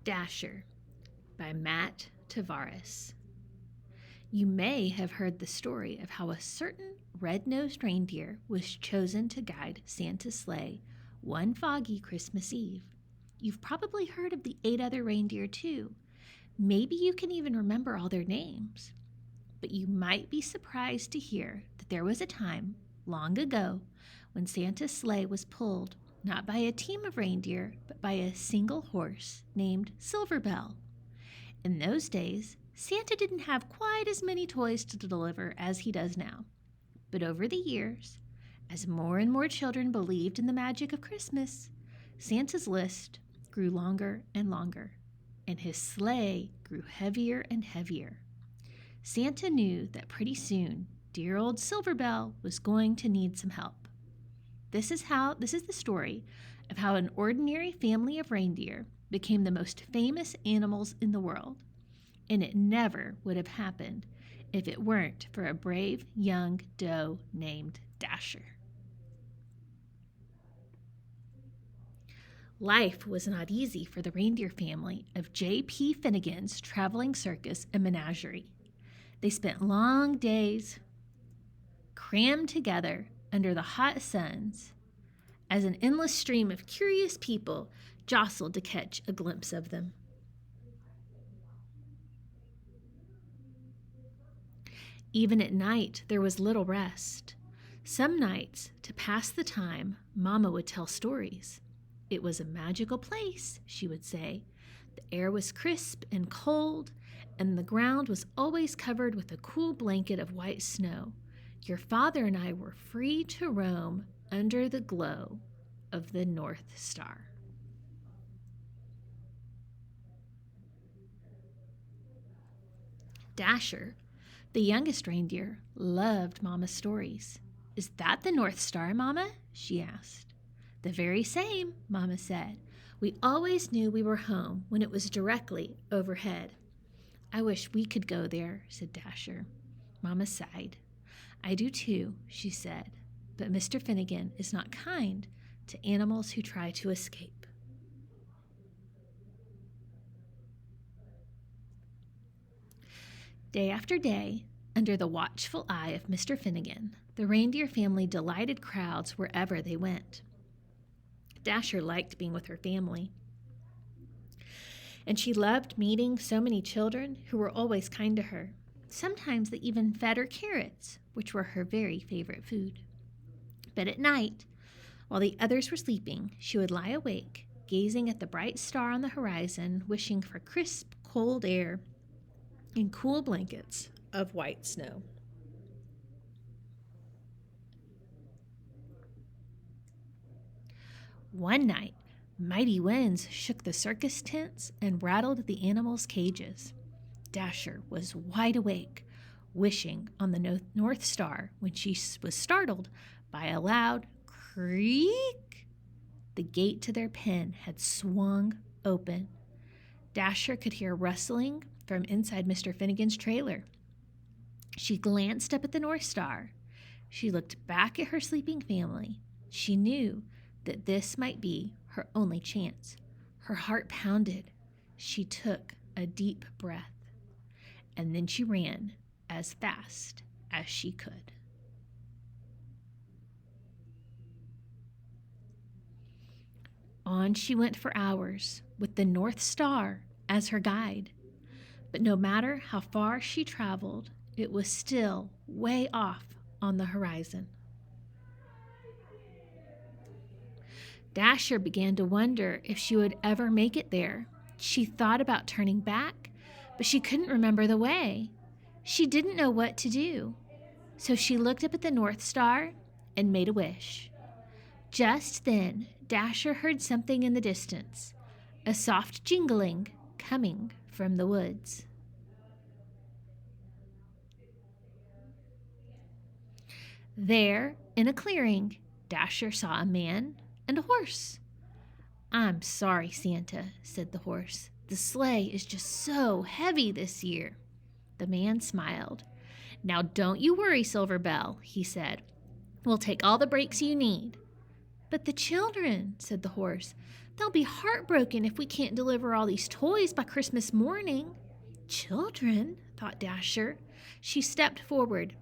Dasher by Matt Tavares. You may have heard the story of how a certain red-nosed reindeer was chosen to guide Santa's sleigh one foggy Christmas Eve. You've probably heard of the 8 other reindeer too. Maybe you can even remember all their names. But you might be surprised to hear that there was a time, long ago, when Santa's sleigh was pulled not by a team of reindeer, but by a single horse named Silverbell. In those days, Santa didn't have quite as many toys to deliver as he does now. But over the years, as more and more children believed in the magic of Christmas, Santa's list grew longer and longer, and his sleigh grew heavier and heavier. Santa knew that pretty soon, dear old Silverbell was going to need some help. This is the story of how an ordinary family of reindeer became the most famous animals in the world. And it never would have happened if it weren't for a brave young doe named Dasher. Life was not easy for the reindeer family of J.P. Finnegan's traveling circus and menagerie. They spent long days crammed together under the hot suns as an endless stream of curious people jostled to catch a glimpse of them. Even at night, there was little rest. Some nights, to pass the time, Mama would tell stories. It was a magical place, she would say. The air was crisp and cold, and the ground was always covered with a cool blanket of white snow. Your father and I were free to roam under the glow of the North Star. Dasher, the youngest reindeer, loved Mama's stories. "Is that the North Star, Mama?" she asked. "The very same," Mama said. "We always knew we were home when it was directly overhead." "I wish we could go there," said Dasher. Mama sighed. "I do too," she said, "but Mr. Finnegan is not kind to animals who try to escape." Day after day, under the watchful eye of Mr. Finnegan, the reindeer family delighted crowds wherever they went. Dasher liked being with her family, and she loved meeting so many children who were always kind to her. Sometimes they even fed her carrots, which were her very favorite food. But at night, while the others were sleeping, she would lie awake, gazing at the bright star on the horizon, wishing for crisp, cold air and cool blankets of white snow. One night, mighty winds shook the circus tents and rattled the animals' cages. Dasher was wide awake, wishing on the North Star when she was startled by a loud creak. The gate to their pen had swung open. Dasher could hear rustling from inside Mr. Finnegan's trailer. She glanced up at the North Star. She looked back at her sleeping family. She knew that this might be her only chance. Her heart pounded. She took a deep breath, and then she ran as fast as she could. On she went for hours, with the North Star as her guide. But no matter how far she traveled, it was still way off on the horizon. Dasher began to wonder if she would ever make it there. She thought about turning back, but she couldn't remember the way. She didn't know what to do. So she looked up at the North Star and made a wish. Just then, Dasher heard something in the distance, a soft jingling coming from the woods. There, in a clearing, Dasher saw a man and a horse. "I'm sorry, Santa," said the horse. "The sleigh is just so heavy this year." The man smiled. "Now don't you worry, Silverbell," he said. "We'll take all the breaks you need." "But the children," said the horse. "They'll be heartbroken if we can't deliver all these toys by Christmas morning." "Children?" thought Dasher. She stepped forward.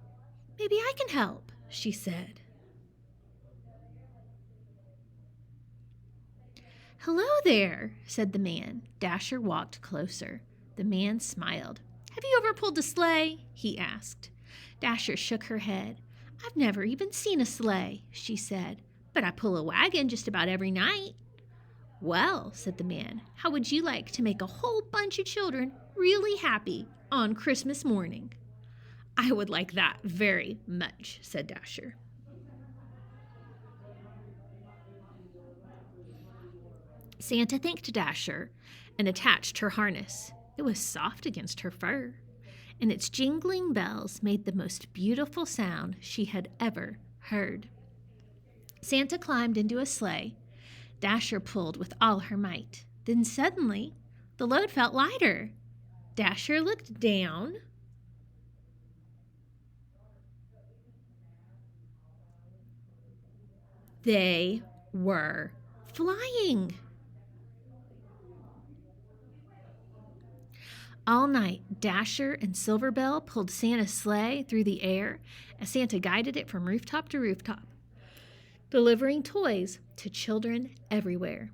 "Maybe I can help," she said. "Hello there," said the man. Dasher walked closer. The man smiled. "Have you ever pulled a sleigh?" he asked. Dasher shook her head. "I've never even seen a sleigh," she said, "but I pull a wagon just about every night." "Well," said the man, "how would you like to make a whole bunch of children really happy on Christmas morning?" "I would like that very much," said Dasher. Santa thanked Dasher and attached her harness. It was soft against her fur, and its jingling bells made the most beautiful sound she had ever heard. Santa climbed into a sleigh. Dasher pulled with all her might. Then suddenly, the load felt lighter. Dasher looked down. They were flying. All night, Dasher and Silverbell pulled Santa's sleigh through the air as Santa guided it from rooftop to rooftop, delivering toys to children everywhere.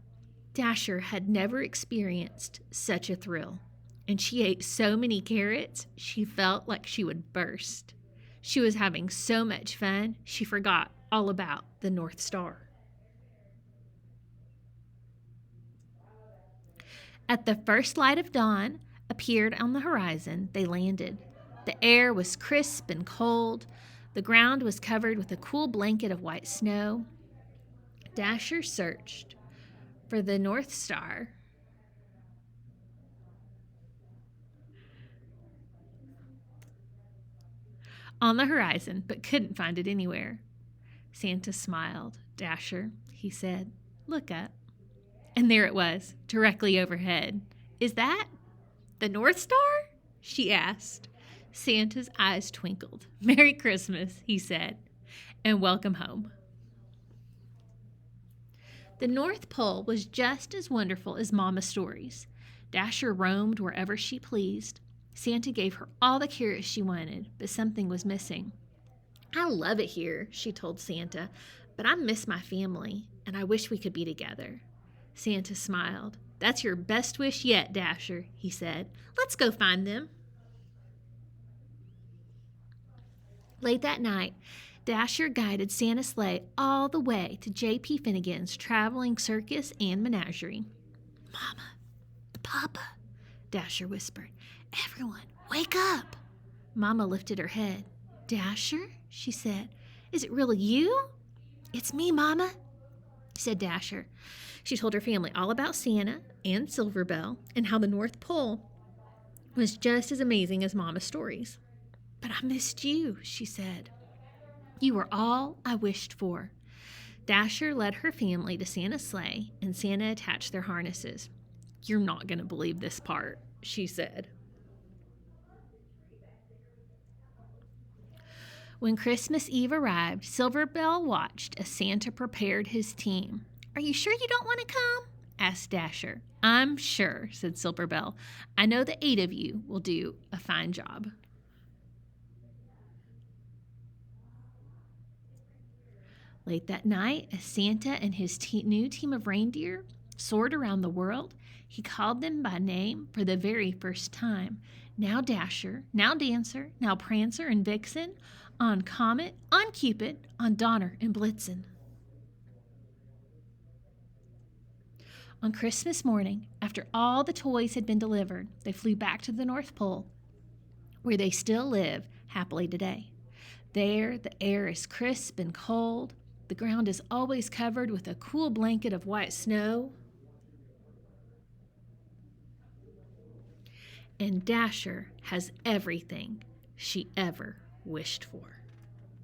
Dasher had never experienced such a thrill, and she ate so many carrots she felt like she would burst. She was having so much fun, she forgot all about the North Star. At the first light of dawn appeared on the horizon, they landed. The air was crisp and cold. The ground was covered with a cool blanket of white snow. Dasher searched for the North Star on the horizon, but couldn't find it anywhere. Santa smiled. "Dasher," he said, "look up." And there it was, directly overhead. "Is that the North Star?" she asked. Santa's eyes twinkled. "Merry Christmas," he said, "and welcome home." The North Pole was just as wonderful as Mama's stories. Dasher roamed wherever she pleased. Santa gave her all the carrots she wanted, but something was missing. "I love it here," she told Santa, "but I miss my family, and I wish we could be together." Santa smiled. "That's your best wish yet, Dasher," he said. "Let's go find them." Late that night, Dasher guided Santa's sleigh all the way to J.P. Finnegan's traveling circus and menagerie. "Mama, Papa," Dasher whispered. "Everyone, wake up." Mama lifted her head. "Dasher," she said, "is it really you?" "It's me, Mama," said Dasher. She told her family all about Santa and Silverbell and how the North Pole was just as amazing as Mama's stories. "But I missed you," she said. "You were all I wished for." Dasher led her family to Santa's sleigh, and Santa attached their harnesses. "You're not going to believe this part," she said. When Christmas Eve arrived, Silverbell watched as Santa prepared his team. "Are you sure you don't want to come?" asked Dasher. "I'm sure," said Silverbell. "I know the 8 of you will do a fine job." Late that night, as Santa and his new team of reindeer soared around the world, he called them by name for the very first time. Now Dasher, now Dancer, now Prancer and Vixen, on Comet, on Cupid, on Donner and Blitzen. On Christmas morning, after all the toys had been delivered, they flew back to the North Pole, where they still live happily today. There, the air is crisp and cold. The ground is always covered with a cool blanket of white snow. And Dasher has everything she ever wished for.